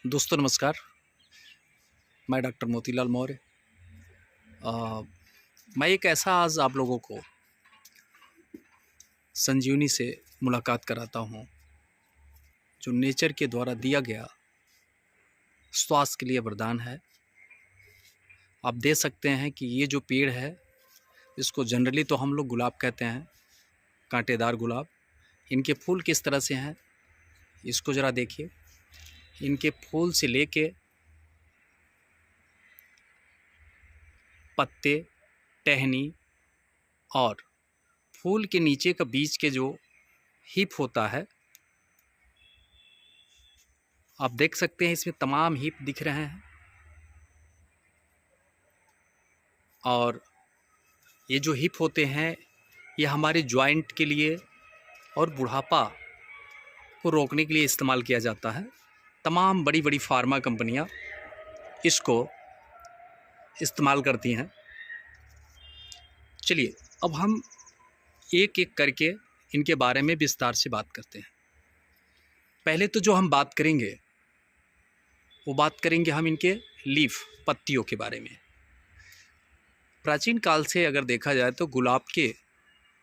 दोस्तों नमस्कार। मैं डॉक्टर मोतीलाल मौर्य। मैं एक ऐसा आज आप लोगों को संजीवनी से मुलाकात कराता हूँ जो नेचर के द्वारा दिया गया स्वास्थ्य के लिए वरदान है। आप देख सकते हैं कि ये जो पेड़ है इसको जनरली तो हम लोग गुलाब कहते हैं, कांटेदार गुलाब। इनके फूल किस तरह से हैं इसको ज़रा देखिए। इनके फूल से लेके पत्ते, टहनी और फूल के नीचे का बीच के जो हिप होता है, आप देख सकते हैं इसमें तमाम हिप दिख रहे हैं। और ये जो हिप होते हैं ये हमारे जॉइंट के लिए और बुढ़ापा को रोकने के लिए इस्तेमाल किया जाता है। तमाम बड़ी बड़ी फार्मा कंपनियां इसको इस्तेमाल करती हैं। चलिए अब हम एक एक करके इनके बारे में विस्तार से बात करते हैं। पहले तो जो हम बात करेंगे वो बात करेंगे हम इनके लीफ, पत्तियों के बारे में। प्राचीन काल से अगर देखा जाए तो गुलाब के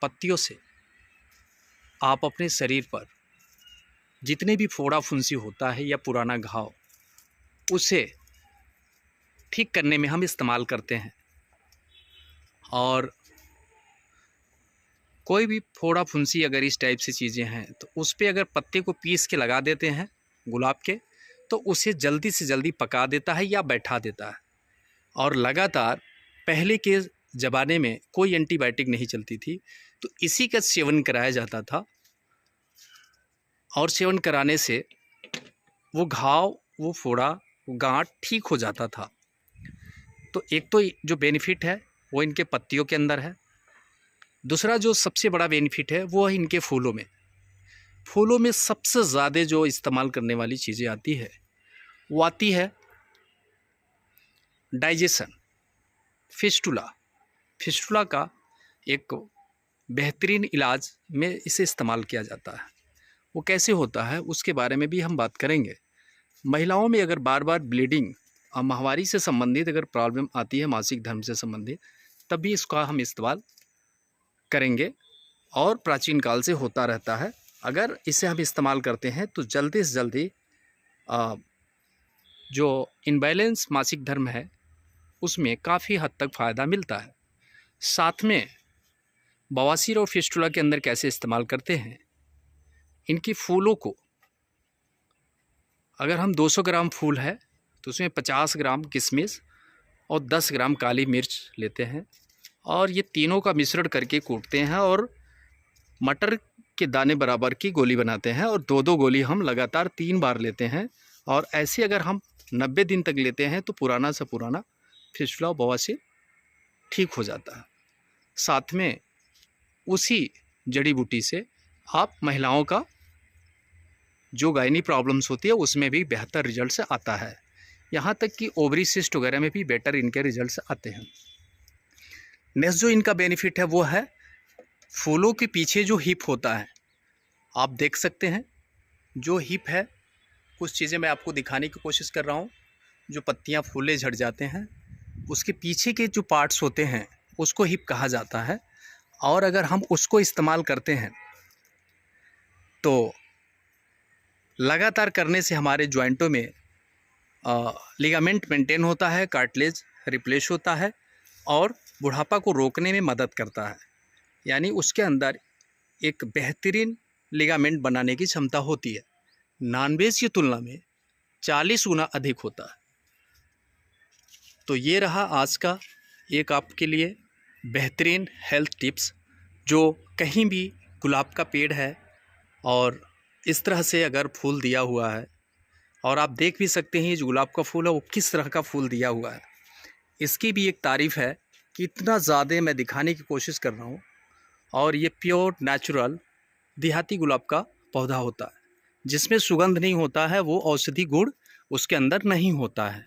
पत्तियों से आप अपने शरीर पर जितने भी फोड़ा फुंसी होता है या पुराना घाव, उसे ठीक करने में हम इस्तेमाल करते हैं। और कोई भी फोड़ा फुंसी अगर इस टाइप से चीज़ें हैं तो उस पर अगर पत्ते को पीस के लगा देते हैं गुलाब के, तो उसे जल्दी से जल्दी पका देता है या बैठा देता है। और लगातार, पहले के ज़माने में कोई एंटीबायोटिक नहीं चलती थी तो इसी का सेवन कराया जाता था। और सेवन कराने से वो घाव, वो फोड़ा, वो गांठ ठीक हो जाता था। तो एक तो जो बेनिफिट है वो इनके पत्तियों के अंदर है। दूसरा जो सबसे बड़ा बेनिफिट है वो है इनके फूलों में। फूलों में सबसे ज़्यादा जो इस्तेमाल करने वाली चीज़ें आती है वो आती है डाइजेशन, फिस्टुला। फिस्टुला का एक बेहतरीन इलाज में इसे इस्तेमाल किया जाता है। वो कैसे होता है उसके बारे में भी हम बात करेंगे। महिलाओं में अगर बार बार ब्लीडिंग और माहवारी से संबंधित अगर प्रॉब्लम आती है, मासिक धर्म से संबंधित, तब भी इसका हम इस्तेमाल करेंगे। और प्राचीन काल से होता रहता है। अगर इसे हम इस्तेमाल करते हैं तो जल्दी से जल्दी जो इनबैलेंस मासिक धर्म है उसमें काफ़ी हद तक फ़ायदा मिलता है। साथ में बवासीर और फिस्टुला के अंदर कैसे इस्तेमाल करते हैं, इनकी फूलों को अगर हम 200 ग्राम फूल है तो उसमें 50 ग्राम किशमिश और 10 ग्राम काली मिर्च लेते हैं और ये तीनों का मिश्रण करके कूटते हैं और मटर के दाने बराबर की गोली बनाते हैं और 2-2 गोली हम लगातार 3 बार लेते हैं। और ऐसे अगर हम 90 दिन तक लेते हैं तो पुराना से पुराना फिस्टुला और बवासीर ठीक हो जाता है। साथ में उसी जड़ी बूटी से आप महिलाओं का जो गायनी प्रॉब्लम्स होती है उसमें भी बेहतर रिजल्ट आता है। यहाँ तक कि ओवरी सिस्ट वगैरह में भी बेटर इनके रिजल्ट्स आते हैं। नेक्स्ट जो इनका बेनिफिट है वो है फूलों के पीछे जो हिप होता है। आप देख सकते हैं जो हिप है, कुछ चीज़ें मैं आपको दिखाने की कोशिश कर रहा हूँ। जो पत्तियाँ फूले झड़ जाते हैं उसके पीछे के जो पार्ट्स होते हैं उसको हिप कहा जाता है। और अगर हम उसको इस्तेमाल करते हैं तो लगातार करने से हमारे जॉइंटों में लिगामेंट मेंटेन होता है, कार्टिलेज रिप्लेस होता है और बुढ़ापा को रोकने में मदद करता है। यानी उसके अंदर एक बेहतरीन लिगामेंट बनाने की क्षमता होती है। नॉनवेज की तुलना में 40 गुना अधिक होता है। तो ये रहा आज का एक आपके लिए बेहतरीन हेल्थ टिप्स। जो कहीं भी गुलाब का पेड़ है और इस तरह से अगर फूल दिया हुआ है, और आप देख भी सकते हैं ये जो गुलाब का फूल है वो किस तरह का फूल दिया हुआ है, इसकी भी एक तारीफ़ है कि इतना ज़्यादा मैं दिखाने की कोशिश कर रहा हूँ। और ये प्योर नेचुरल देहाती गुलाब का पौधा होता है जिसमें सुगंध नहीं होता है, वो औषधि गुण उसके अंदर नहीं होता है।